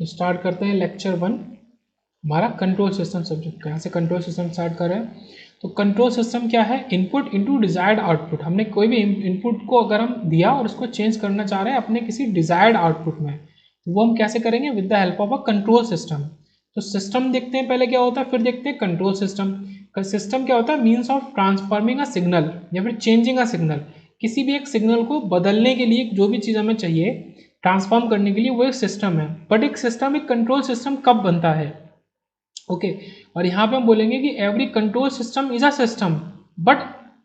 तो स्टार्ट करते हैं लेक्चर 1 हमारा कंट्रोल सिस्टम सब्जेक्ट का। यहाँ से कंट्रोल सिस्टम स्टार्ट कर रहे हैं। तो कंट्रोल सिस्टम क्या है? Input into desired output. हमने कोई भी इनपुट को अगर हम दिया और उसको चेंज करना चाह रहे हैं अपने किसी डिजायर्ड आउटपुट में, तो वो हम कैसे करेंगे? With the help of a control system. तो सिस्टम देखते हैं पहले क्या होता है, फिर देखते हैं कंट्रोल सिस्टम। सिस्टम क्या होता है? Means of transforming a signal या फिर चेंजिंग अ सिग्नल। किसी भी एक सिग्नल को बदलने के लिए जो भी चीज़ हमें चाहिए ट्रांसफॉर्म करने के लिए, वो एक सिस्टम है। बट एक सिस्टम, एक कंट्रोल सिस्टम कब बनता है? ओके और यहाँ पे हम बोलेंगे कि every control system is a system but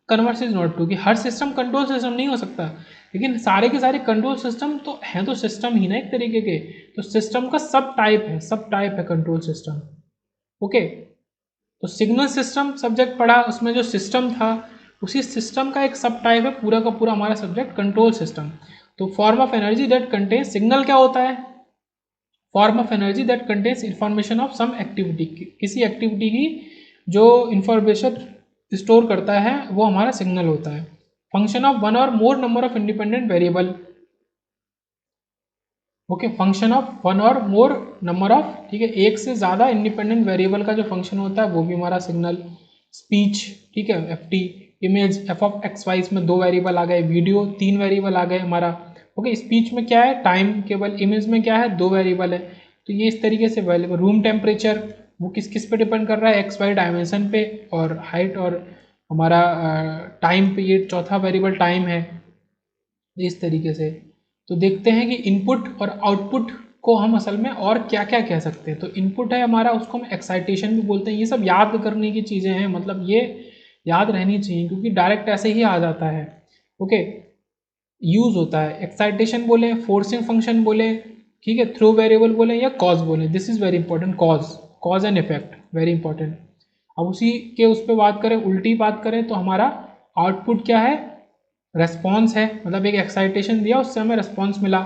converse is not true, कि हर सिस्टम कंट्रोल सिस्टम नहीं हो सकता, लेकिन सारे के सारे कंट्रोल सिस्टम तो हैं, तो सिस्टम ही ना एक तरीके के। तो सिस्टम का सब टाइप है, सब टाइप है कंट्रोल सिस्टम। ओके तो सिग्नल सिस्टम सब्जेक्ट पढ़ा, उसमें जो सिस्टम था उसी सिस्टम का एक सब टाइप है पूरा का पूरा हमारा सब्जेक्ट कंट्रोल सिस्टम। तो form of energy that contain, signal क्या होता है? Form of energy that contains information of some activity, किसी एक्टिविटी की जो इंफॉर्मेशन स्टोर करता है वो हमारा सिग्नल होता है। फंक्शन ऑफ वन और मोर number of independent variable. Okay function of one और मोर नंबर ऑफ, ठीक है, एक से ज़्यादा इंडिपेंडेंट वेरिएबल का जो फंक्शन होता है वो भी हमारा सिग्नल। स्पीच, ठीक है, F T. Image, F of X Y, इसमें 2 वेरिएबल आ गए। वीडियो 3 वेरिएबल आ गए हमारा। ओके स्पीच में क्या है? टाइम केवल। इमेज में क्या है? 2 वेरिएबल है। तो ये इस तरीके से वेरिएबल। रूम टेम्परेचर वो किस किस पे डिपेंड कर रहा है? एक्स वाई डायमेंशन पे, और हाइट और हमारा टाइम पे, ये चौथा वेरिएबल टाइम है। इस तरीके से तो देखते हैं कि इनपुट और आउटपुट को हम असल में और क्या क्या कह सकते हैं। तो इनपुट है हमारा, उसको हम एक्साइटेशन भी बोलते हैं। ये सब याद करने की चीज़ें हैं, मतलब ये याद रहनी चाहिए क्योंकि डायरेक्ट ऐसे ही आ जाता है। ओके यूज होता है, एक्साइटेशन बोले, फोर्सिंग फंक्शन बोले, ठीक है, थ्रू वेरिएबल बोले या कॉज बोले। This is very important, cause and effect, very important. अब उसी के उस पर बात करें, उल्टी बात करें तो हमारा आउटपुट क्या है? रेस्पॉन्स है, मतलब एक एक्साइटेशन दिया उससे हमें रेस्पॉन्स मिला।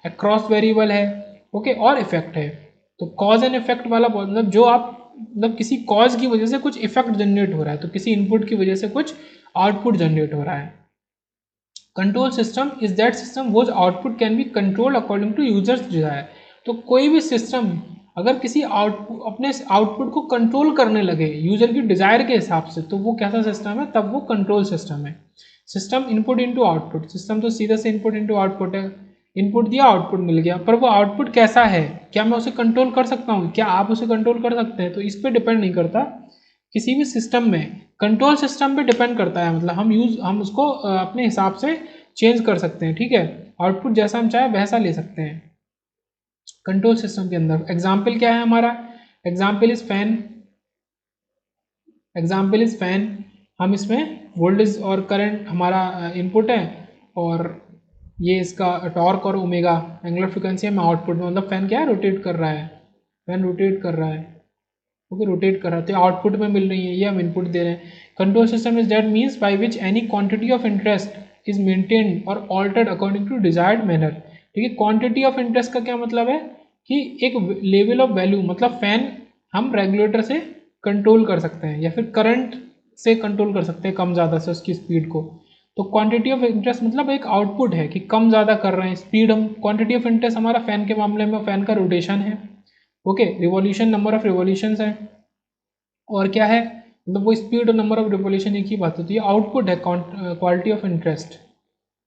अक्रॉस वेरिएबल है। ओके और इफेक्ट है। तो कॉज एंड इफेक्ट वाला मतलब जो आप, मतलब किसी कॉज की वजह से कुछ इफेक्ट जनरेट हो रहा है, तो किसी इनपुट की वजह से कुछ आउटपुट जनरेट हो रहा है। Control system is that system whose output can be control according to user's desire. तो कोई भी सिस्टम अगर किसी आउटपुट, अपने आउटपुट को कंट्रोल करने लगे यूजर की डिजायर के हिसाब से, तो वो कैसा सिस्टम है? तब वो कंट्रोल सिस्टम है। System input into output, system तो सीधा से इनपुट इनटू आउटपुट है। इनपुट दिया, आउटपुट मिल गया, पर वो आउटपुट कैसा है? क्या मैं उसे कंट्रोल कर सकता हूँ? क्या आप उसे कंट्रोल कर सकते हैं? तो इस पर डिपेंड नहीं करता। किसी भी सिस्टम में कंट्रोल सिस्टम पे डिपेंड करता है, मतलब हम उसको अपने हिसाब से चेंज कर सकते हैं, ठीक है, आउटपुट जैसा हम चाहे वैसा ले सकते हैं कंट्रोल सिस्टम के अंदर। एग्जाम्पल क्या है हमारा? Example is fan. Example is fan. हम इसमें वोल्टेज और करंट हमारा इनपुट है, और ये इसका टॉर्क और ओमेगा एंगुलर फ्रिक्वेंसी है आउटपुट में। मतलब फैन क्या है? रोटेट कर रहा है, फैन रोटेट कर रहा है। ओके रोटेट कर रहा है, तो आउटपुट में मिल रही है, ये हम इनपुट दे रहे हैं। Control system is that means by which any quantity of interest is maintained और altered according to desired manner. ठीक है, क्वांटिटी ऑफ इंटरेस्ट का क्या मतलब है? कि एक लेवल ऑफ वैल्यू, मतलब फैन हम रेगुलेटर से कंट्रोल कर सकते हैं या फिर करंट से कंट्रोल कर सकते हैं कम ज़्यादा से उसकी स्पीड को। तो क्वांटिटी ऑफ इंटरेस्ट मतलब एक आउटपुट है कि कम ज़्यादा कर रहे हैं स्पीड हम। क्वांटिटी ऑफ इंटरेस्ट हमारा फैन के मामले में फैन का रोटेशन है। Okay revolution, number of revolutions है। और क्या है? मतलब वो स्पीड और नंबर ऑफ रिवॉल्यूशन एक ही बात होती है। आउटपुट है quality of interest,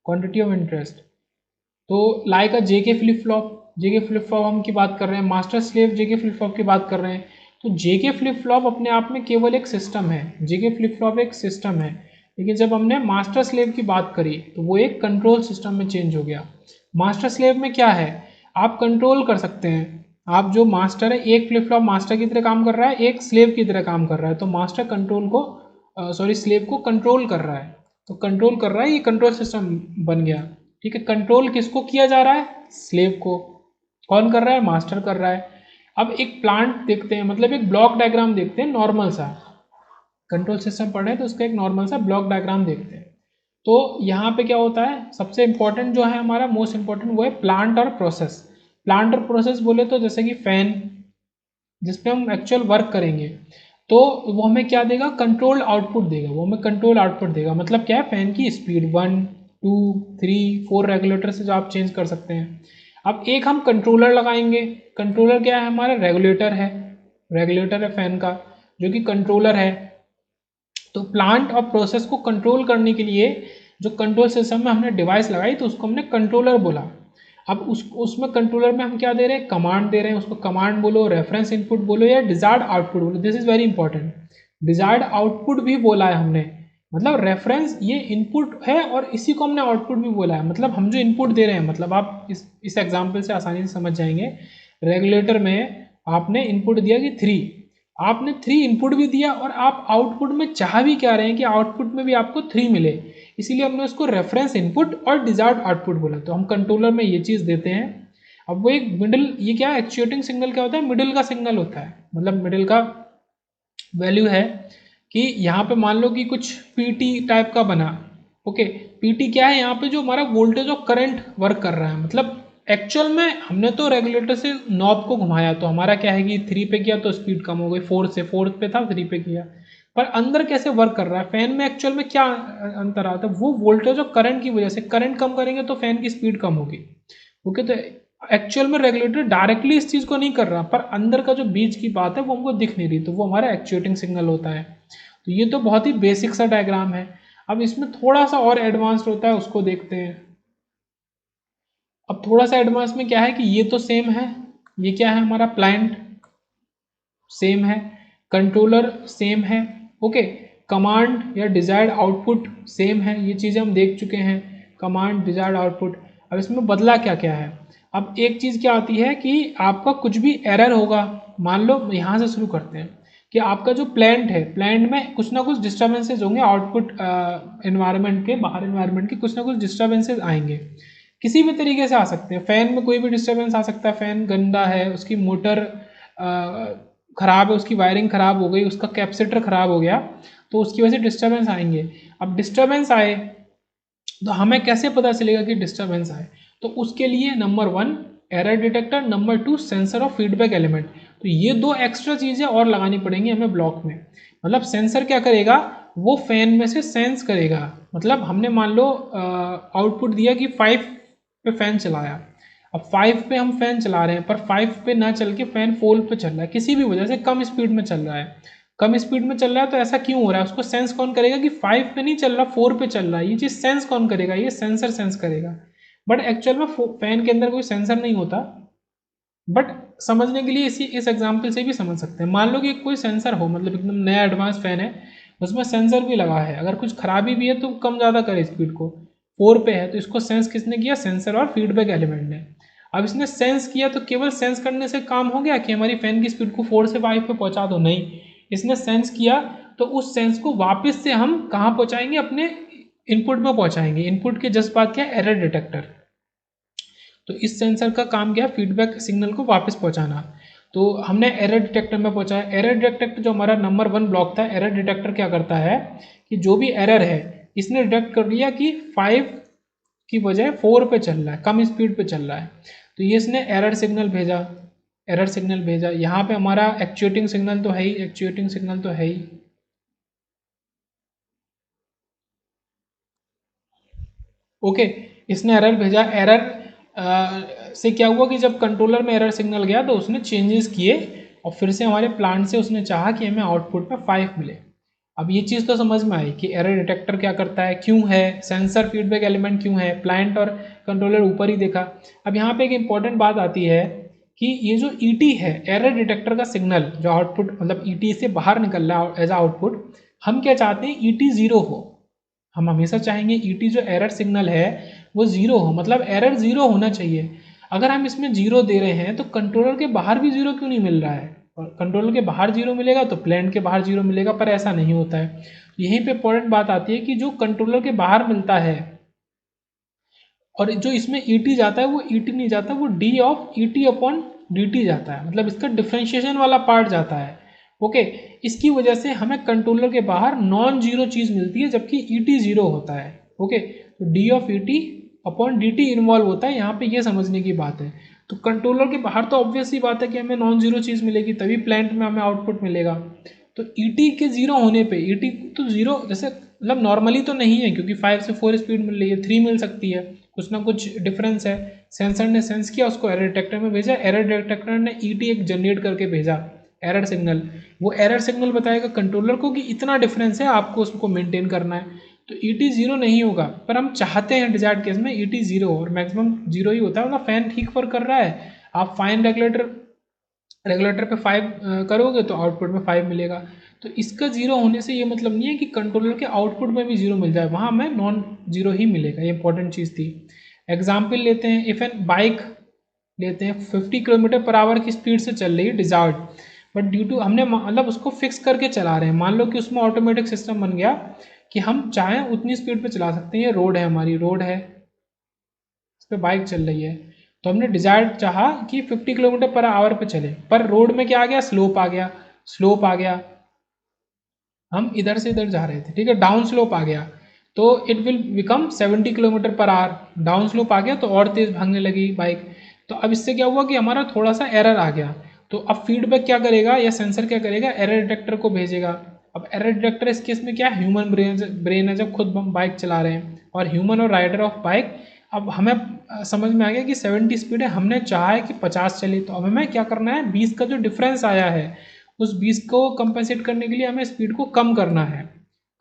quantity of interest. तो like a JK flip flop, JK flip flop हम की बात कर रहे हैं, master slave JK flip flop की बात कर रहे हैं। तो जेके फ्लिप फ्लॉप अपने आप में केवल एक सिस्टम है, जेके फ्लिप फ्लॉप एक सिस्टम है, लेकिन जब हमने मास्टर स्लेव की बात करी तो वो एक कंट्रोल सिस्टम में चेंज हो गया। मास्टर स्लेव में क्या है? आप कंट्रोल कर सकते हैं। आप जो मास्टर है, एक फ्लिप फ्लॉप मास्टर की तरह काम कर रहा है, एक स्लेव की तरह काम कर रहा है, तो मास्टर कंट्रोल को सॉरी स्लेव को कंट्रोल कर रहा है। तो कंट्रोल कर रहा है, ये कंट्रोल सिस्टम बन गया। ठीक है, कंट्रोल किसको किया जा रहा है? स्लेव को। कौन कर रहा है? मास्टर कर रहा है। अब एक प्लांट देखते हैं, मतलब एक ब्लॉक डायग्राम देखते हैं नॉर्मल सा। कंट्रोल सिस्टम पढ़ रहे हैं तो उसका एक नॉर्मल सा ब्लॉक डायग्राम देखते हैं। तो यहाँ पे क्या होता है? सबसे इंपॉर्टेंट जो है हमारा, मोस्ट इंपॉर्टेंट, वो है प्लांट और प्रोसेस। प्लांट और प्रोसेस बोले तो जैसे कि फैन, जिसपे हम एक्चुअल वर्क करेंगे, तो वो हमें क्या देगा? कंट्रोल आउटपुट देगा। वो हमें कंट्रोल आउटपुट देगा, मतलब क्या है? फैन की स्पीड 1 2 3 4 रेगुलेटर से जो आप चेंज कर सकते हैं। अब एक हम कंट्रोलर लगाएंगे। कंट्रोलर क्या है हमारा, रेगुलेटर है, रेगुलेटर है फैन का जो कि कंट्रोलर है। तो प्लांट और प्रोसेस को कंट्रोल करने के लिए जो कंट्रोल सिस्टम में हमने डिवाइस लगाई तो उसको हमने कंट्रोलर बोला। अब उसमें कंट्रोलर में हम क्या दे रहे हैं, कमांड दे रहे हैं, उसको कमांड बोलो, रेफरेंस इनपुट बोलो या डिजायर्ड आउटपुट बोलो। This is very important, desired output भी बोला है हमने, मतलब रेफरेंस ये इनपुट है और इसी को हमने आउटपुट भी बोला है। मतलब हम जो इनपुट दे रहे हैं, मतलब आप इस एग्जाम्पल से आसानी से समझ जाएंगे। रेगुलेटर में आपने इनपुट दिया कि 3, आपने 3 इनपुट भी दिया और आप आउटपुट में चाह भी क्या रहे हैं कि आउटपुट में भी आपको 3 मिले, इसीलिए हमने उसको रेफरेंस इनपुट और डिजायर्ड आउटपुट बोला। तो हम कंट्रोलर में ये चीज़ देते हैं। अब वो एक मिडिल, ये क्या एक्चुएटिंग सिग्नल क्या होता है, मिडिल का सिग्नल होता है। मतलब मिडिल का वैल्यू है कि यहाँ पे मान लो कि कुछ पीटी टाइप का बना, ओके। पीटी क्या है, यहाँ पे जो हमारा वोल्टेज और करंट वर्क कर रहा है। मतलब एक्चुअल में हमने तो रेगुलेटर से नॉब को घुमाया तो हमारा क्या है कि 3 पे किया तो स्पीड कम हो गई, 4 से 4 पे था 3 पे किया। पर अंदर कैसे वर्क कर रहा है, फैन में एक्चुअल में क्या अंतर आता है, वो वोल्टेज और करंट की वजह से, करंट कम करेंगे तो फैन की स्पीड कम होगी, ओके। तो एक्चुअल में रेगुलेटर डायरेक्टली इस चीज़ को नहीं कर रहा, पर अंदर का जो बीच की बात है वो हमको दिख नहीं रही, तो वो हमारा एक्चुएटिंग सिग्नल होता है। तो ये तो बहुत ही बेसिक सा डायग्राम है। अब इसमें थोड़ा सा और एडवांस्ड होता है, उसको देखते हैं। अब थोड़ा सा एडवांस में क्या है कि ये तो सेम है, ये क्या है हमारा प्लांट सेम है, कंट्रोलर सेम है, ओके। कमांड या डिजायर्ड आउटपुट सेम है, ये चीज़ें हम देख चुके हैं, कमांड डिजायर्ड आउटपुट। अब इसमें बदला क्या क्या है, अब एक चीज़ क्या आती है कि आपका कुछ भी एरर होगा, मान लो यहाँ से शुरू करते हैं कि आपका जो प्लांट है, प्लांट में कुछ ना कुछ डिस्टर्बेंसेज होंगे, आउटपुट एनवायरनमेंट के, बाहर एनवायरनमेंट के कुछ ना कुछ डिस्टर्बेंसेज आएंगे, किसी भी तरीके से आ सकते हैं। फैन में कोई भी डिस्टर्बेंस आ सकता है, फैन गंदा है, उसकी मोटर खराब है, उसकी वायरिंग खराब हो गई, उसका कैपेसिटर खराब हो गया, तो उसकी वजह से डिस्टर्बेंस आएंगे। अब डिस्टर्बेंस आए तो हमें कैसे पता चलेगा कि डिस्टर्बेंस आए, तो उसके लिए number 1 error detector, number 2 sensor और फीडबैक एलिमेंट। तो ये 2 एक्स्ट्रा चीज़ें और लगानी पड़ेंगी हमें ब्लॉक में। मतलब सेंसर क्या करेगा, वो फैन में से सेंस करेगा। मतलब हमने मान लो आउटपुट दिया कि 5 पे फैन चलाया, अब 5 पे हम फैन चला रहे हैं पर 5 पे ना चल के फैन 4 पे चल रहा है, किसी भी वजह से कम स्पीड में चल रहा है, कम स्पीड में चल रहा है। तो ऐसा क्यों हो रहा है, उसको सेंस कौन करेगा कि 5 पे नहीं चल रहा 4 पे चल रहा है, ये चीज़ सेंस कौन करेगा, ये सेंसर सेंस करेगा। बट एक्चुअल में फैन के अंदर कोई सेंसर नहीं होता, बट समझने के लिए इस एग्जाम्पल से भी समझ सकते हैं। मान लो कि कोई सेंसर हो, मतलब एकदम नया एडवांस फैन है, उसमें सेंसर भी लगा है, अगर कुछ खराबी भी है तो कम ज़्यादा करे स्पीड को, 4 पे है तो इसको सेंस किसने किया, सेंसर और फीडबैक एलिमेंट ने। अब इसने सेंस किया तो केवल सेंस करने से काम हो गया कि हमारी फैन की स्पीड को 4 से 5 पे पहुंचा दो, नहीं। इसने सेंस किया तो उस सेंस को वापस से हम कहाँ पहुंचाएंगे, अपने इनपुट में पहुंचाएंगे। इनपुट के जस्ट बाद क्या, एरर डिटेक्टर। तो इस सेंसर का काम क्या है, फीडबैक सिग्नल को वापस पहुंचाना। तो हमने एरर डिटेक्टर में पहुंचाया। एरर डिटेक्टर जो हमारा नंबर 1 ब्लॉक था, एरर डिटेक्टर क्या करता है कि जो भी एरर है इसने डिटेक्ट कर लिया कि 5 की बजाय 4 पे चल रहा है, कम स्पीड पे चल रहा है, तो ये इसने एरर सिग्नल भेजा, एरर सिग्नल भेजा। यहाँ पे हमारा एक्चुएटिंग सिग्नल तो है ही, एक्चुएटिंग सिग्नल तो है ही, ओके। इसने एरर भेजा, एरर से क्या हुआ कि जब कंट्रोलर में एरर सिग्नल गया तो उसने चेंजेस किए और फिर से हमारे प्लांट से उसने चाहा कि हमें आउटपुट में 5 मिले। अब ये चीज़ तो समझ में आई कि एरर डिटेक्टर क्या करता है, क्यों है, सेंसर फीडबैक एलिमेंट क्यों है, प्लांट और कंट्रोलर ऊपर ही देखा। अब यहाँ पे एक इंपॉर्टेंट बात आती है कि ये जो ईटी है, एरर डिटेक्टर का सिग्नल जो आउटपुट, मतलब ईटी से बाहर निकल रहा है एज आउटपुट, हम क्या चाहते हैं, ईटी 0 हो। हम हमेशा चाहेंगे ईटी जो एरर सिग्नल है वो 0 हो, मतलब एरर 0 होना चाहिए। अगर हम इसमें 0 दे रहे हैं तो कंट्रोलर के बाहर भी 0 क्यों नहीं मिल रहा है, और कंट्रोलर के बाहर 0 मिलेगा तो प्लांट के बाहर 0 मिलेगा, पर ऐसा नहीं होता है। यहीं पे इंपॉर्टेंट बात आती है कि जो कंट्रोलर के बाहर मिलता है और जो इसमें ईटी जाता है वो ईटी नहीं जाता, वो D of ET upon D जाता है, मतलब इसका डिफ्रेंशिएशन वाला पार्ट जाता है, ओके। इसकी वजह से हमें कंट्रोलर के बाहर नॉन जीरो चीज़ मिलती है जबकि ईटी 0 होता है, ओके। तो D of ET upon D involve होता है, यहाँ पे ये समझने की बात है। तो कंट्रोलर के बाहर तो ऑब्वियस ही बात है कि हमें नॉन जीरो चीज़ मिलेगी, तभी प्लांट में हमें आउटपुट मिलेगा। तो ईटी के 0 होने पे, ईटी तो 0 जैसे मतलब नॉर्मली तो नहीं है क्योंकि 5 से 4 स्पीड मिल रही है, 3 मिल सकती है, कुछ ना कुछ डिफरेंस है। सेंसर ने सेंस किया, उसको एरर डिटेक्टर में भेजा, एरर डिटेक्टर ने ईटी एक जनरेट करके भेजा एरर सिग्नल। वो एरर सिग्नल बताएगा कंट्रोलर को कि इतना डिफरेंस है, आपको उसको मेंटेन करना है। तो ईटी जीरो नहीं होगा, पर हम चाहते हैं डिजायर्ड केस में ईटी जीरो हो, और मैक्सिमम जीरो ही होता है। मतलब फैन ठीक वर्क कर रहा है, आप फाइन रेगुलेटर पे 5 करोगे तो आउटपुट में 5 मिलेगा। तो इसका जीरो होने से ये मतलब नहीं है कि कंट्रोलर के आउटपुट में भी जीरो मिल जाए, वहाँ हमें नॉन जीरो ही मिलेगा। ये इंपॉर्टेंट चीज़ थी। एग्जाम्पल लेते हैं, इफ एन बाइक लेते हैं 50 किलोमीटर पर आवर की स्पीड से चल रही है डिजायर्ड, बट ड्यू टू हमने मतलब उसको फिक्स करके चला रहे हैं। मान लो कि उसमें ऑटोमेटिक सिस्टम बन गया कि हम चाहें उतनी स्पीड पे चला सकते हैं। ये रोड है, हमारी रोड है, इस पर बाइक चल रही है, तो हमने डिजायर्ड चाहा कि 50 किलोमीटर पर आवर पे चले, पर रोड में क्या आ गया, स्लोप आ गया। स्लोप आ गया, हम इधर से इधर जा रहे थे, ठीक है, डाउन स्लोप आ गया, तो it will become 70 kilometre per hour. Down slope आ गया तो और तेज भागने लगी बाइक। तो अब इससे क्या हुआ कि हमारा थोड़ा सा एरर आ गया। तो अब फीडबैक क्या करेगा, या सेंसर क्या करेगा, एरर डिटेक्टर को भेजेगा। अब एरर डिटेक्टर इस केस में क्या, ह्यूमन ब्रेन है, जब खुद हम बाइक चला रहे हैं, और ह्यूमन और राइडर ऑफ बाइक। अब हमें समझ में आ गया कि 70 स्पीड है, हमने चाहा है कि 50 चले, तो अब हमें क्या करना है, 20 का जो डिफरेंस आया है उस 20 को कंपेंसेट करने के लिए हमें स्पीड को कम करना है।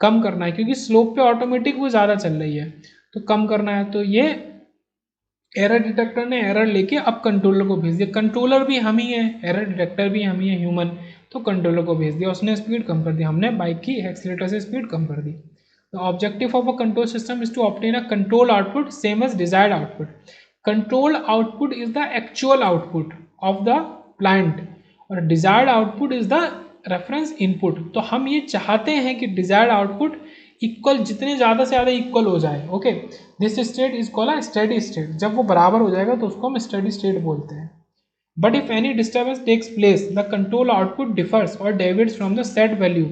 कम करना है क्योंकि स्लोप पे ऑटोमेटिक वो ज़्यादा चल रही है, तो कम करना है। तो ये एरर डिटेक्टर ने एरर लेके अब कंट्रोलर को भेज दिया। कंट्रोलर भी हम ही है, एरर डिटेक्टर भी हम ही है, ह्यूमन। तो कंट्रोलर को भेज दिया, उसने स्पीड कम कर दी, हमने बाइक की एक्सीलेटर से स्पीड कम कर दी। The objective of a control system is to obtain a control output same as desired output. Control output is the actual output of the plant, और desired output is the reference input. तो हम ये चाहते हैं कि desired output equal, जितने ज़्यादा से ज़्यादा इक्वल हो जाए। Okay, this state is called a steady state. जब वो बराबर हो जाएगा तो उसको हम स्टेडी स्टेट बोलते हैं। But if any disturbance takes place the control output differs or deviates from the set value.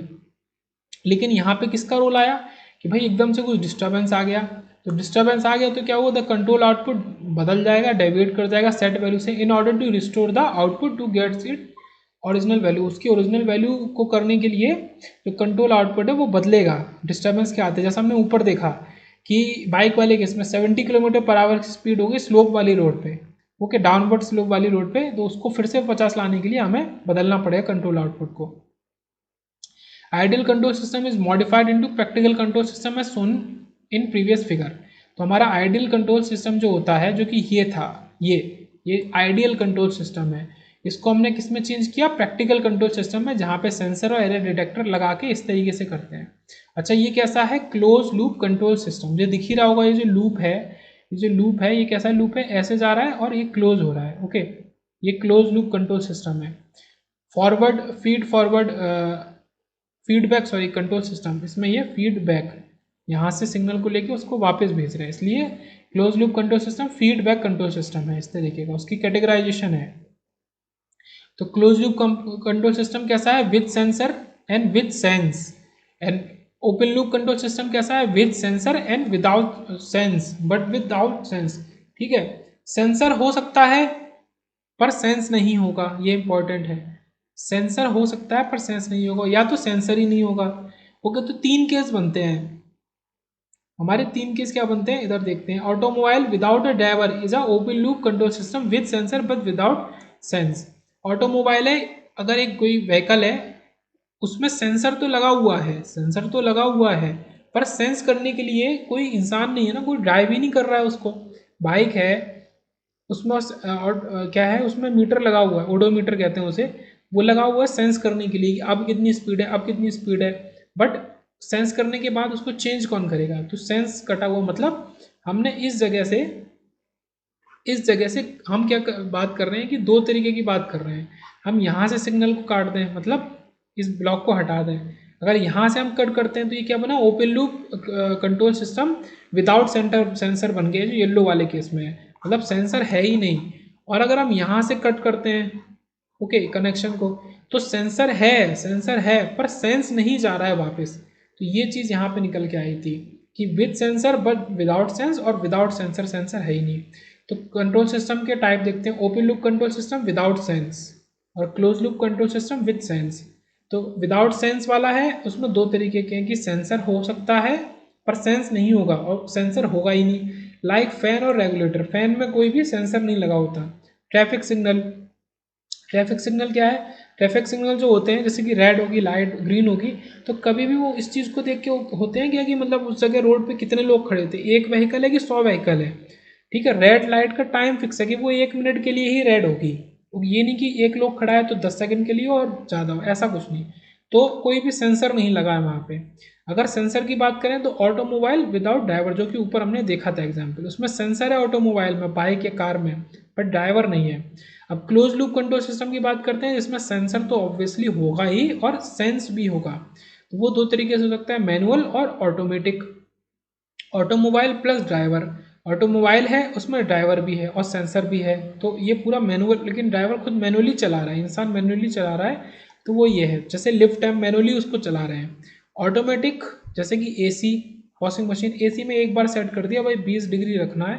लेकिन यहाँ पे किसका रोल आया कि भाई एकदम से कुछ डिस्टर्बेंस आ गया, तो डिस्टर्बेंस आ गया तो क्या हुआ, द कंट्रोल आउटपुट बदल जाएगा, डेविएट कर जाएगा सेट वैल्यू से, in order to restore the output to gets it original value. उसकी ओरिजिनल वैल्यू को करने के लिए जो कंट्रोल आउटपुट है वो बदलेगा डिस्टर्बेंस के आते। जैसा हमने ऊपर देखा कि बाइक वाले केस में 70 किलोमीटर पर आवर की स्पीड होगी स्लोप वाली रोड पे, ओके, डाउनवर्ड स्लोप वाली रोड पे, तो उसको फिर से 50 लाने के लिए हमें बदलना पड़ेगा कंट्रोल आउटपुट को। Ideal control system is modified into practical control system as shown in previous figure. तो हमारा आइडियल कंट्रोल सिस्टम जो होता है, जो कि ये था, ये आइडियल कंट्रोल सिस्टम है, इसको हमने किस में चेंज किया, प्रैक्टिकल कंट्रोल सिस्टम में, जहाँ पे सेंसर और एरर डिटेक्टर लगा के इस तरीके से करते हैं। अच्छा, ये कैसा है, क्लोज लूप कंट्रोल सिस्टम। ये दिख ही रहा होगा, ये जो लूप है, ये कैसा लूप है, ऐसे जा रहा है और ये क्लोज हो रहा है। ओके, ये क्लोज लूप कंट्रोल सिस्टम है। फॉरवर्ड फीडबैक कंट्रोल सिस्टम, इसमें ये फीडबैक यहाँ से सिग्नल को लेके उसको वापस भेज रहे हैं, इसलिए close loop control system feedback control system है, इस तरीके का उसकी कैटेगराइजेशन है। तो क्लोज लूप कंट्रोल सिस्टम कैसा है, with sensor and with sense. And open loop control system कैसा है, with sensor and without sense, but without sense. ठीक है, सेंसर हो सकता है पर सेंस नहीं होगा, ये इंपॉर्टेंट है। सेंसर हो सकता है पर सेंस नहीं होगा, या तो सेंसर ही नहीं होगा। ओके, तो 3 केस बनते हैं हमारे। 3 केस क्या बनते हैं, इधर देखते हैं। Automobile without a driver is a open loop control system with sensor but without sense. Automobile है, अगर एक कोई व्हीकल है उसमें सेंसर तो लगा हुआ है, सेंसर तो लगा हुआ है, पर सेंस करने के लिए कोई इंसान नहीं है ना, कोई ड्राइव ही नहीं कर रहा है उसको। बाइक है, उसमें क्या है, उसमें मीटर लगा हुआ है, ओडोमीटर कहते हैं उसे, वो लगा हुआ है सेंस करने के लिए कि अब कितनी स्पीड है, अब कितनी स्पीड है। बट सेंस करने के बाद उसको चेंज कौन करेगा, तो सेंस कटा हुआ, मतलब हमने इस जगह से हम क्या बात कर रहे हैं कि 2 तरीके की बात कर रहे हैं। हम यहाँ से सिग्नल को काट दें, मतलब इस ब्लॉक को हटा दें। अगर यहाँ से हम कट करते हैं तो ये क्या बना, open loop control system without sensor बन गया, जो येलो वाले केस में है, मतलब सेंसर है ही नहीं। और अगर हम यहाँ से कट करते हैं ओके कनेक्शन को, तो सेंसर है पर सेंस नहीं जा रहा है वापस। तो ये चीज़ यहाँ पे निकल के आई थी कि with sensor but without sense, और विदाउट सेंसर सेंसर है ही नहीं। तो कंट्रोल सिस्टम के टाइप देखते हैं, open loop control system without sense और close loop control system with sense. तो विदाउट सेंस वाला है, उसमें 2 तरीके के हैं कि सेंसर हो सकता है पर सेंस नहीं होगा, और सेंसर होगा ही नहीं। लाइक फैन और रेगुलेटर, फैन में कोई भी सेंसर नहीं लगा होता। ट्रैफिक सिग्नल, ट्रैफिक सिग्नल क्या है, ट्रैफिक सिग्नल जो होते हैं जैसे कि रेड होगी, लाइट ग्रीन होगी, तो कभी भी वो इस चीज़ को देख के होते हैं क्या कि मतलब उस जगह रोड पे कितने लोग खड़े थे, एक व्हीकल है कि 100 व्हीकल है, ठीक है। रेड लाइट का टाइम फिक्स है कि वो 1 मिनट के लिए ही रेड होगी, ये नहीं कि एक लोग खड़ा है तो 10 सेकंड के लिए और ज़्यादा हो, ऐसा कुछ नहीं। तो कोई भी सेंसर नहीं लगा है वहाँ पे। अगर सेंसर की बात करें तो ऑटोमोबाइल विदाउट ड्राइवर, जो कि ऊपर हमने देखा था एग्जाम्पल, उसमें सेंसर है ऑटोमोबाइल में, बाइक या कार में, बट ड्राइवर नहीं है। अब क्लोज लूप कंट्रोल सिस्टम की बात करते हैं, जिसमें सेंसर तो ऑब्वियसली होगा ही और सेंस भी होगा। तो वो दो तरीके से हो सकता है, मैनुअल और automatic. Automobile plus driver, automobile है उसमें ड्राइवर भी है और सेंसर भी है, तो ये पूरा मैनुअल, लेकिन ड्राइवर खुद मैनुअली चला रहा है, इंसान मैनुअली चला रहा है, तो वो ये है। जैसे लिफ्ट है, मैनुअली उसको चला रहे हैं। ऑटोमेटिक जैसे कि एसी, वॉशिंग मशीन, एसी में एक बार सेट कर दिया भाई 20 डिग्री रखना है,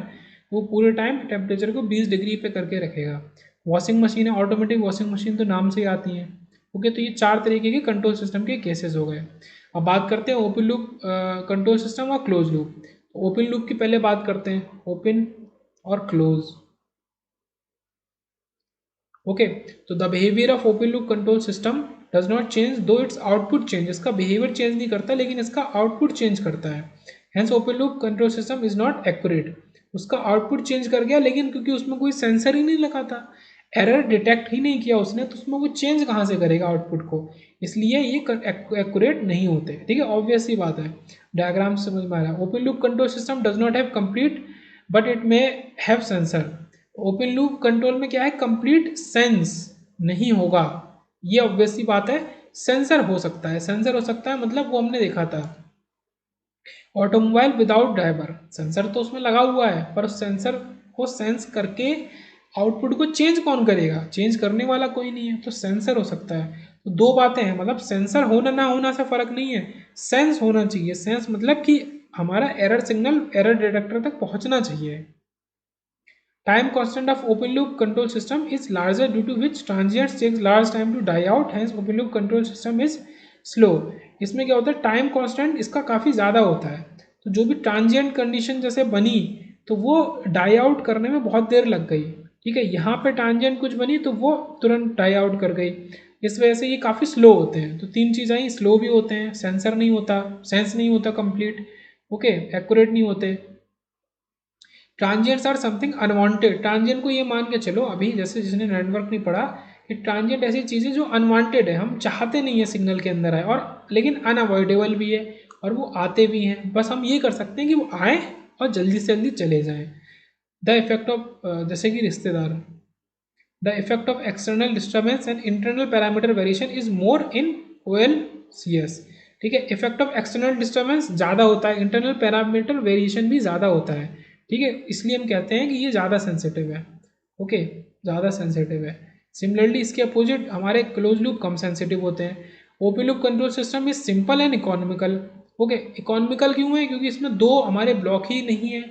वो पूरे टाइम टेम्परेचर को 20 डिग्री पे करके रखेगा। वॉशिंग मशीन है ऑटोमेटिक वॉशिंग मशीन, तो नाम से ही आती है। ओके, तो ये 4 तरीके के कंट्रोल सिस्टम के केसेस हो गए। अब बात करते हैं ओपन लूप कंट्रोल सिस्टम और क्लोज लूप। ओपन लूप की पहले बात करते हैं, ओपन और क्लोज। ओके, तो the behaviour of open loop control system does not change दो इट्स आउटपुट चेंज, इसका बिहेवियर चेंज नहीं करता लेकिन इसका आउटपुट चेंज करता है। Hence open loop control system is not accurate, उसका आउटपुट चेंज कर गया लेकिन क्योंकि उसमें कोई सेंसर ही नहीं लगा था, एरर डिटेक्ट ही नहीं किया उसने, तो उसमें वो चेंज कहाँ से करेगा आउटपुट को, इसलिए ये एक्यूरेट नहीं होते। ठीक है, ऑब्वियस सी बात है, डायग्राम समझ में आ रहा है। Open loop control system does not have complete but it may have sensor. Open loop control में क्या है, कंप्लीट सेंस नहीं होगा, ये ऑब्वियस सी बात है। सेंसर हो सकता है, सेंसर हो सकता है, मतलब वो हमने देखा था ऑटोमोबाइल विदाउट ड्राइवर, सेंसर तो उसमें लगा हुआ है पर उस सेंसर को सेंस करके आउटपुट को चेंज कौन करेगा, चेंज करने वाला कोई नहीं है, तो सेंसर हो सकता है। तो दो बातें हैं, मतलब सेंसर होना ना होना से फर्क नहीं है, सेंस होना चाहिए। सेंस मतलब कि हमारा एरर सिग्नल एरर डिटेक्टर तक पहुंचना चाहिए। Time constant of open loop control system is larger due to which transients takes large time to die out, hence open loop control system is slow। इसमें क्या होता है, टाइम कांस्टेंट इसका काफ़ी ज़्यादा होता है, तो जो भी ट्रांजिएंट कंडीशन जैसे बनी तो वो डाई आउट करने में बहुत देर लग गई। ठीक है, यहाँ पे ट्रांजिएंट कुछ बनी तो वो तुरंत डाई आउट कर गई, इस वजह से ये काफ़ी स्लो होते हैं। तो तीन चीज़ें ही, स्लो भी होते हैं, सेंसर नहीं होता, सेंस नहीं होता कंप्लीट, ओके, एक्यूरेट नहीं होते। Transients are something unwanted, transient को ये मान के चलो अभी, जैसे जिसने नेटवर्क नहीं पढ़ा, कि ट्रांजिएंट ऐसी चीज़ है जो अनवांटेड है, हम चाहते नहीं है सिग्नल के अंदर आए, और लेकिन अनअवॉइडेबल भी है और वो आते भी हैं, बस हम ये कर सकते हैं कि वो आए और जल्दी से जल्दी चले जाएं। द इफेक्ट ऑफ, जैसे कि रिश्तेदार, the effect of external disturbance and internal parameter variation is more in OLCS। ठीक है, इफेक्ट ऑफ एक्सटर्नल डिस्टर्बेंस ज़्यादा होता है, इंटरनल पैरामीटर वेरिएशन भी ज़्यादा होता है। ठीक है, इसलिए हम कहते हैं कि ये ज़्यादा सेंसिटिव है। ओके, ज़्यादा सेंसिटिव है। सिमिलरली इसके अपोजिट हमारे क्लोज लूप कम सेंसिटिव होते हैं। Open loop control system is simple and economical. Okay, economical क्यों है, क्योंकि इसमें दो हमारे ब्लॉक ही नहीं है।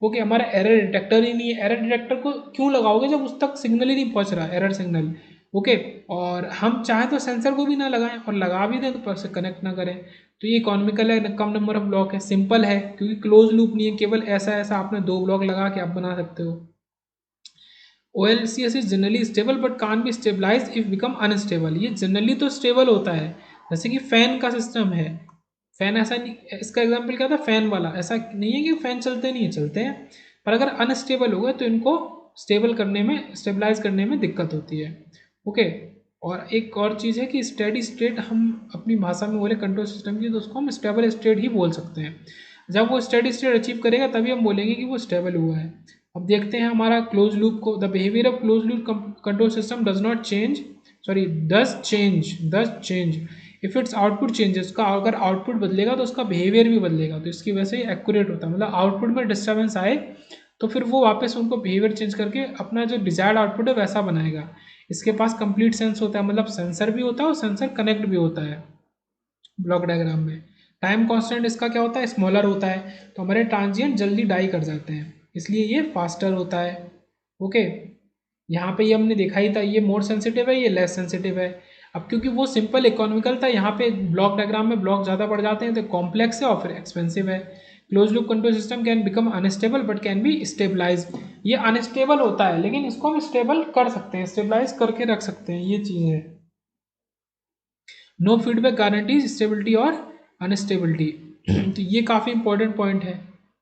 ओके, हमारा एरर डिटेक्टर ही नहीं है, एरर डिटेक्टर को क्यों लगाओगे जब उस तक सिग्नल ही नहीं पहुंच रहा, एरर सिग्नल। ओके, और हम चाहें तो सेंसर को भी ना लगाएं और लगा भी दें तो पर से कनेक्ट ना करें, तो ये इकोनॉमिकल है, कम नंबर ऑफ ब्लॉक है, सिंपल है क्योंकि क्लोज लूप नहीं है, केवल ऐसा ऐसा आपने 2 ब्लॉक लगा के आप बना सकते हो। OLCS is generally stable but can be stabilize if become unstable, ये जनरली तो स्टेबल होता है, जैसे कि फैन का सिस्टम है, फैन ऐसा नहीं, इसका एग्जाम्पल क्या था, फैन वाला, ऐसा नहीं है कि फैन चलते नहीं है, चलते हैं, पर अगर अनस्टेबल हो गए तो इनको स्टेबल करने में, स्टेबलाइज करने में दिक्कत होती है। ओके, और एक और चीज़ है कि स्टेडी स्टेट हम अपनी भाषा में बोले कंट्रोल सिस्टम की, तो उसको हम स्टेबल स्टेट ही बोल सकते हैं। जब वो स्टेडी स्टेट अचीव करेगा तभी हम बोलेंगे कि वो स्टेबल हुआ है। अब देखते हैं हमारा क्लोज लूप को, the behaviour of close loop control system does not change, sorry does change if it's output changes, का अगर आउटपुट बदलेगा तो उसका बिहेवियर भी बदलेगा, तो इसकी वजह से एक्यूरेट होता है, मतलब आउटपुट में डिस्टर्बेंस आए तो फिर वो वापस उनको बिहेवियर चेंज करके अपना जो डिजायर्ड आउटपुट है वैसा बनाएगा। इसके पास कंप्लीट सेंस होता है, मतलब सेंसर भी होता है और सेंसर कनेक्ट भी होता है ब्लॉक डायग्राम में। टाइम कांस्टेंट इसका क्या होता है, स्मॉलर होता है, तो हमारे ट्रांजिएंट जल्दी डाई कर जाते हैं, इसलिए ये फास्टर होता है। ओके, यहाँ पे ये हमने देखा ही था, ये मोर सेंसिटिव है, ये लेस सेंसिटिव है। अब क्योंकि वो सिंपल इकोनॉमिकल था, यहाँ पे ब्लॉक डायग्राम में ब्लॉक ज़्यादा बढ़ जाते हैं तो कॉम्प्लेक्स है और फिर एक्सपेंसिव है। Close loop control system can become unstable but can be stabilize. ये अनस्टेबल होता है लेकिन इसको हम स्टेबल कर सकते हैं, स्टेबलाइज करके रख सकते हैं, ये चीज़ है। नो फीडबैक गारंटीज स्टेबिलिटी और अनस्टेबिलिटी। तो ये काफ़ी इंपॉर्टेंट पॉइंट है।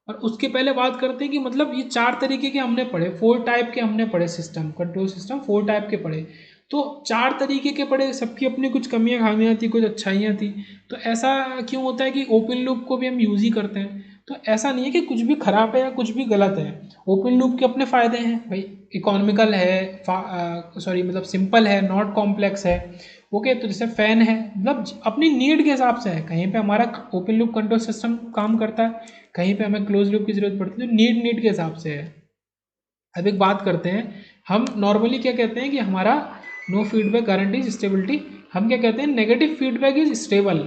और उसके पहले बात करते हैं कि मतलब ये 4 तरीके के हमने पढ़े, 4 टाइप के हमने पढ़े सिस्टम, कंट्रोल सिस्टम 4 टाइप के पढ़े। तो 4 तरीके के पढ़े, सबकी अपनी कुछ कमियां खामियां थी, कुछ अच्छाइयाँ थी। तो ऐसा क्यों होता है कि ओपन लूप को भी हम यूज़ ही करते हैं। तो ऐसा नहीं है कि कुछ भी खराब है या कुछ भी गलत है। ओपन लूप के अपने फ़ायदे हैं भाई, इकोनॉमिकल है, सॉरी मतलब सिंपल है, नॉट कॉम्प्लेक्स है। ओके, तो जैसे फ़ैन है, मतलब अपनी नीड के हिसाब से है। कहीं पे हमारा ओपन लूप कंट्रोल सिस्टम काम करता है, कहीं पे हमें क्लोज लूप की ज़रूरत पड़ती है, तो नीड के हिसाब से है। अब एक बात करते हैं, हम नॉर्मली क्या कहते हैं कि हमारा नो फीडबैक गारंटीज स्टेबिलिटी, हम क्या कहते हैं negative feedback is stable.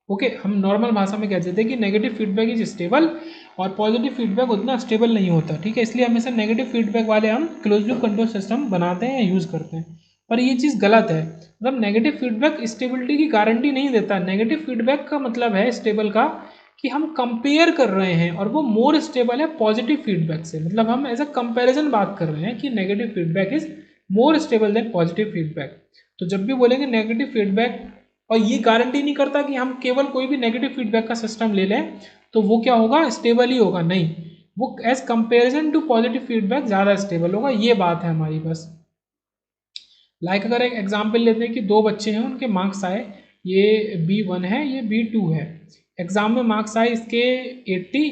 Okay, हम नॉर्मल भाषा में कह देते हैं कि नेगेटिव फीडबैक इज स्टेबल और पॉजिटिव फीडबैक उतना स्टेबल नहीं होता। ठीक है, इसलिए हमेशा नेगेटिव फीडबैक वाले हम क्लोज लूप कंट्रोल सिस्टम बनाते हैं या यूज़ करते हैं। पर ये चीज़ गलत है, मतलब नेगेटिव फीडबैक स्टेबिलिटी की गारंटी नहीं देता। नेगेटिव फीडबैक का मतलब है स्टेबल का कि हम कंपेयर कर रहे हैं और वो मोर स्टेबल है पॉजिटिव फीडबैक से। मतलब हम एज अ कंपेरिजन बात कर रहे हैं कि negative feedback is more stable then positive feedback. तो जब भी बोलेंगे नेगेटिव फीडबैक, और ये गारंटी नहीं करता कि हम केवल कोई भी नेगेटिव फीडबैक का सिस्टम ले लें तो वो क्या होगा, स्टेबल ही होगा, नहीं, वो as comparison to positive feedback ज़्यादा स्टेबल होगा। ये बात है हमारी बस। अगर एक एग्जाम्पल लेते हैं कि 2 बच्चे हैं, उनके मार्क्स आए, ये B1 है, ये B2 है। एग्ज़ाम में मार्क्स आए इसके 80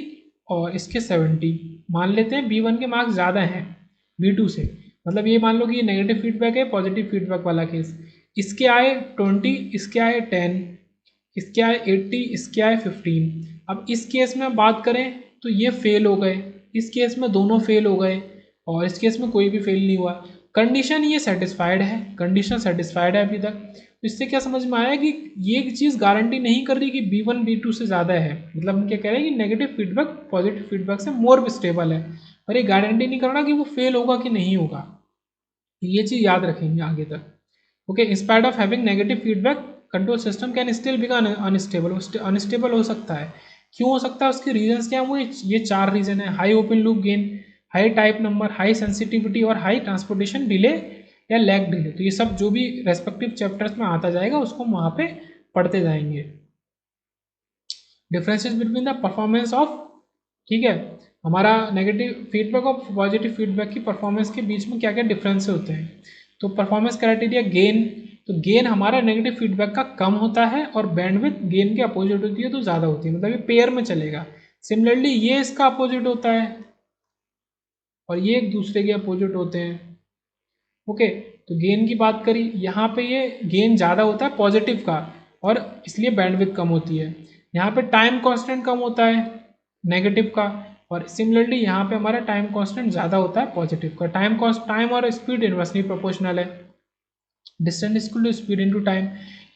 और इसके 70। मान लेते हैं B1 के मार्क्स ज़्यादा हैं B2 से, मतलब ये मान लो कि ये नेगेटिव फीडबैक है, पॉजिटिव फीडबैक वाला केस। इसके आए 20, इसके आए 10, इसके आए 80, इसके आए 15। अब इस केस में बात करें तो ये फेल हो गए, इस केस में दोनों फेल हो गए और इस केस में कोई भी फेल नहीं हुआ। कंडीशन ये सेटिस्फाइड है, कंडीशन सेटिस्फाइड है अभी तक। तो इससे क्या समझ में आया कि ये चीज़ गारंटी नहीं कर रही कि B1 B2 से ज़्यादा है। मतलब हम क्या कह रहे हैं कि नेगेटिव फीडबैक पॉजिटिव फीडबैक से मोर स्टेबल है, पर ये गारंटी नहीं कर रहा कि वो फेल होगा कि नहीं होगा। ये चीज़ याद रखेंगे आगे तक। Okay, in spite of having negative feedback control system can still become unstable. Unstable हो सकता है, क्यों हो सकता है, उसके रीजंस क्या है, वो ये 4 रीजन है। High open loop gain, high type number, high sensitivity और हाई ट्रांसपोर्टेशन डिले या लैग डिले। तो ये सब जो भी रेस्पेक्टिव चैप्टर्स में आता जाएगा उसको हम वहाँ पे पढ़ते जाएंगे। Differences between the performance of, ठीक है, हमारा नेगेटिव फीडबैक और पॉजिटिव फीडबैक की परफॉर्मेंस के बीच में क्या क्या डिफरेंस होते हैं। तो परफॉर्मेंस क्राइटेरिया गेन, तो गेन हमारा नेगेटिव फीडबैक का कम होता है और बैंडविड्थ गेन के अपोजिट होती है तो ज़्यादा होती है, मतलब ये पेयर में चलेगा। सिमिलरली ये इसका अपोजिट होता है और ये एक दूसरे के अपोजिट होते हैं। ओके, तो गेन की बात करी, यहाँ पे ये गेन ज़्यादा होता है पॉजिटिव का और इसलिए बैंडविड्थ कम होती है। यहाँ पे टाइम कांस्टेंट कम होता है नेगेटिव का, और सिमिलरली यहाँ पे हमारा टाइम कांस्टेंट ज़्यादा होता है पॉजिटिव का। टाइम और स्पीड इनवर्सली प्रोपोर्शनल है। Distance is equal to speed into time,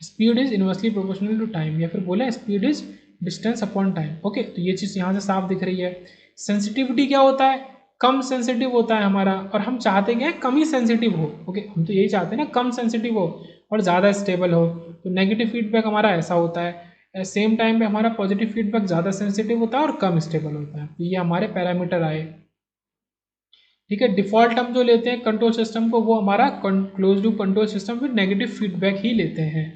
speed is inversely proportional to time, या फिर बोले speed is distance upon time. Okay, तो ये चीज़ यहाँ से साफ दिख रही है। सेंसिटिविटी क्या होता है, कम सेंसिटिव होता है हमारा, और हम चाहते क्या है, कम ही सेंसिटिव हो। ओके, हम तो यही चाहते हैं ना, कम सेंसिटिव हो और ज़्यादा स्टेबल हो। तो नेगेटिव फीडबैक हमारा ऐसा होता है। सेम टाइम पे हमारा पॉजिटिव फीडबैक ज़्यादा सेंसिटिव होता है और कम स्टेबल होता है। तो ये हमारे पैरामीटर आए। ठीक है, डिफॉल्ट हम जो लेते हैं कंट्रोल सिस्टम को, वो हमारा close loop control system with negative feedback ही लेते हैं।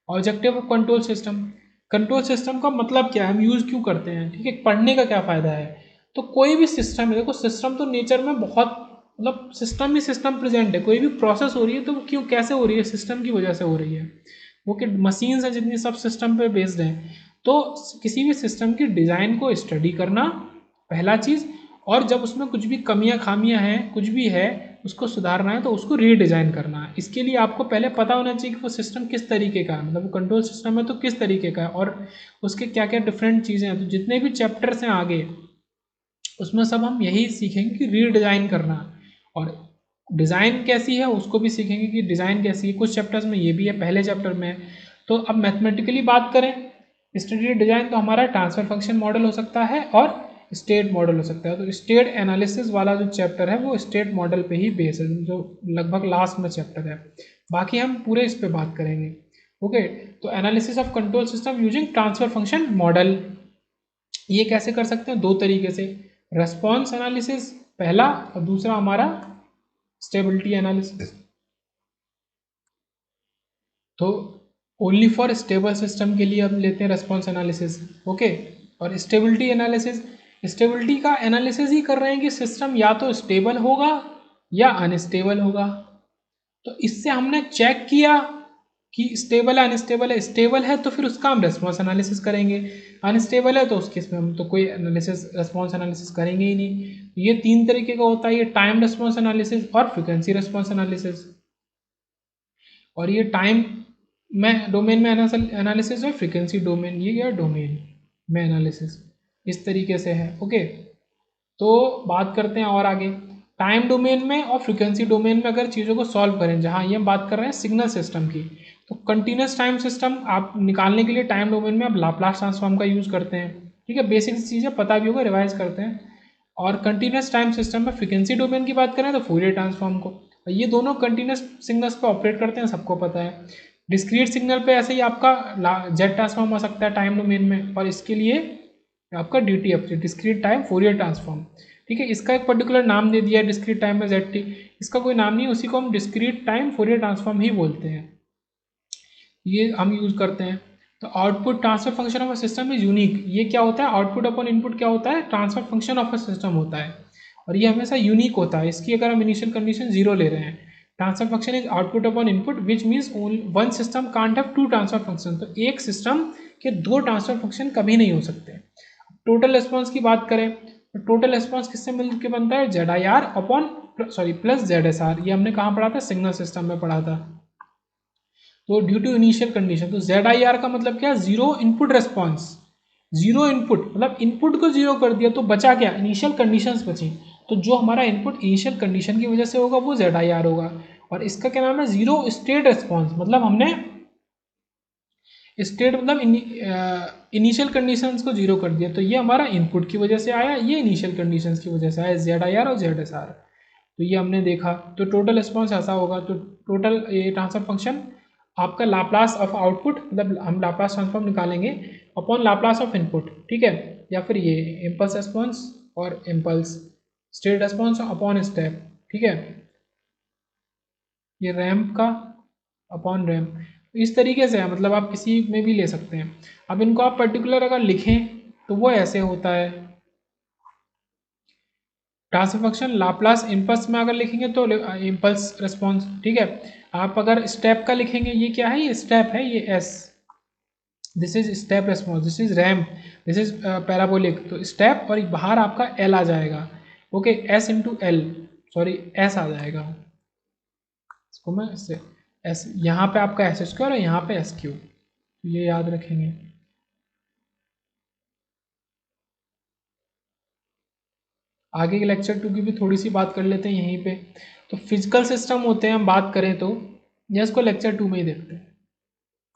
Objective of control system, control system का मतलब क्या है, हम यूज़ क्यों करते हैं, ठीक है, पढ़ने का क्या फ़ायदा है। तो कोई भी सिस्टम है, देखो सिस्टम तो नेचर में बहुत, मतलब सिस्टम ही सिस्टम प्रेजेंट है। कोई भी प्रोसेस हो रही है तो वो क्यों कैसे हो रही है, सिस्टम की वजह से हो रही है। वो कि मशीन्स हैं जितनी, सब सिस्टम पे बेस्ड हैं। तो किसी भी सिस्टम की डिज़ाइन को स्टडी करना पहला चीज़, और जब उसमें कुछ भी कमियां खामियां हैं, कुछ भी है, उसको सुधारना है तो उसको रीडिज़ाइन करना है। इसके लिए आपको पहले पता होना चाहिए कि वो सिस्टम किस तरीके का है, मतलब वो कंट्रोल सिस्टम है तो किस तरीके का है और उसके क्या क्या डिफरेंट चीज़ें हैं। तो जितने भी चैप्टर्स हैं आगे, उसमें सब हम यही सीखेंगे कि रीडिज़ाइन करना, और डिज़ाइन कैसी है उसको भी सीखेंगे कि डिज़ाइन कैसी है। कुछ चैप्टर्स में ये भी है, पहले चैप्टर में है। तो अब मैथमेटिकली बात करें स्टडी डिज़ाइन, तो हमारा ट्रांसफर फंक्शन मॉडल हो सकता है और स्टेट मॉडल हो सकता है। तो स्टेट एनालिसिस वाला जो चैप्टर है वो स्टेट मॉडल पे ही बेस है, जो लगभग लास्ट में चैप्टर है। बाकी हम पूरे इस पे बात करेंगे। ओके, तो analysis of control system using transfer function model, ये कैसे कर सकते हैं? दो तरीके से, रेस्पॉन्स एनालिसिस पहला और दूसरा हमारा स्टेबिलिटी एनालिसिस। तो ओनली फॉर स्टेबल सिस्टम के लिए हम लेते हैं रेस्पॉन्स एनालिसिस, ओके। और स्टेबिलिटी एनालिसिस, स्टेबिलिटी का एनालिसिस ही कर रहे हैं कि सिस्टम या तो स्टेबल होगा या अनस्टेबल होगा। तो इससे हमने चेक किया कि स्टेबल है अनस्टेबल है, स्टेबल है तो फिर उसका हम रेस्पॉन्स एनालिसिस करेंगे, अनस्टेबल है तो उस केस में हम तो कोई एनालिसिस रेस्पॉन्स एनालिसिस करेंगे ही नहीं। ये तीन तरीके का होता है, ये टाइम रेस्पॉन्स एनालिसिस और फ्रिक्वेंसी रेस्पॉन्स एनालिसिस। और ये टाइम में डोमेन में एनालिसिस है, फ्रीक्वेंसी डोमेन, ये क्या डोमेन में एनालिसिस, इस तरीके से है, ओके। तो बात करते हैं और आगे, टाइम डोमेन में और फ्रीक्वेंसी डोमेन में अगर चीज़ों को सॉल्व करें, जहाँ ये हम बात कर रहे हैं सिग्नल सिस्टम की, तो कंटिन्यूस टाइम सिस्टम आप निकालने के लिए टाइम डोमेन में आप लाप्लास ट्रांसफॉर्म का यूज़ करते हैं, ठीक है। बेसिक चीज़ें पता भी होगा, रिवाइज करते हैं। और कंटिन्यूस टाइम सिस्टम में फ्रीक्वेंसी डोमेन की बात करें तो फोरियर ट्रांसफॉर्म को, ये दोनों कंटिन्यूस सिग्नल्स पे ऑपरेट करते हैं, सबको पता है। डिस्क्रीट सिग्नल पे ऐसे ही आपका जेड ट्रांसफॉर्म हो सकता है टाइम डोमेन में, और इसके लिए आपका DTF, discrete time Fourier transform, ठीक है। इसका एक पर्टिकुलर नाम दे दिया है डिस्क्रीट टाइम में जेड टी, इसका कोई नाम नहीं, उसी को हम डिस्क्रीट टाइम फोरियर ट्रांसफॉर्म ही बोलते हैं, ये हम यूज़ करते हैं। तो output transfer function of a system is unique, ये क्या होता है? आउटपुट अपॉन इनपुट क्या होता है? Transfer function of a system होता है, और ये हमेशा यूनिक होता है। इसकी अगर हम इनिशियल कंडीशन जीरो ले रहे हैं, transfer function is output upon input which means one system can't have two transfer function, तो एक सिस्टम के दो ट्रांसफर फंक्शन कभी नहीं हो सकते। टोटल रिस्पॉन्स की बात करें तो टोटल रिस्पॉन्स किससे मिलकर बनता है? Z I R upon plus Z S R, ये हमने कहाँ पढ़ा था? सिग्नल सिस्टम में पढ़ा था। तो ड्यू टू इनिशियल कंडीशन, तो जेड आई आर का मतलब क्या? Zero input response, zero input मतलब इनपुट को जीरो कर दिया तो बचा क्या? इनिशियल कंडीशंस बची, तो जो हमारा इनपुट इनिशियल कंडीशन की वजह से होगा वो जेड आई आर होगा। और इसका क्या नाम है? जीरो स्टेट रेस्पॉन्स, मतलब हमने स्टेट मतलब इनिशियल कंडीशंस को जीरो कर दिया, तो ये हमारा इनपुट की वजह से आया, ये इनिशियल कंडीशंस की वजह से आया, जेड आई आर और जेड एस आर। तो ये हमने देखा, तो टोटल रिस्पॉन्स ऐसा होगा। तो टोटल ये ट्रांसफर फंक्शन आपका लाप्लास ऑफ आउटपुट, मतलब हम लाप्लास ट्रांसफॉर्म निकालेंगे अपॉन लाप्लास ऑफ इनपुट, ठीक है। या फिर ये इम्पल्स रेस्पॉन्स और impulse state response upon step, ठीक है। ये रैम्प का अपॉन रैम्प, इस तरीके से है, मतलब आप किसी में भी ले सकते हैं। अब इनको आप पर्टिकुलर अगर लिखें तो वो ऐसे होता है, ट्रांसफर फंक्शन लाप्लास इम्पल्स में अगर लिखेंगे तो इम्पल्स रिस्पॉन्स, ठीक है। आप अगर स्टेप का लिखेंगे, ये क्या है? ये स्टेप है, ये S, this is step response, this is ramp, this is parabolic, तो स्टेप और बाहर आपका एल आ जाएगा, okay, S into L, sorry S आ जाएगा, इसको मैं इससे एस, यहाँ पे आपका एस स्क्वायर और यहाँ पे एस क्यू, ये याद रखेंगे। आगे के लेक्चर 2 की भी थोड़ी सी बात कर लेते हैं यहीं पे। तो फिजिकल सिस्टम होते हैं हम बात करें तो, या इसको लेक्चर 2 में ही देखते हैं।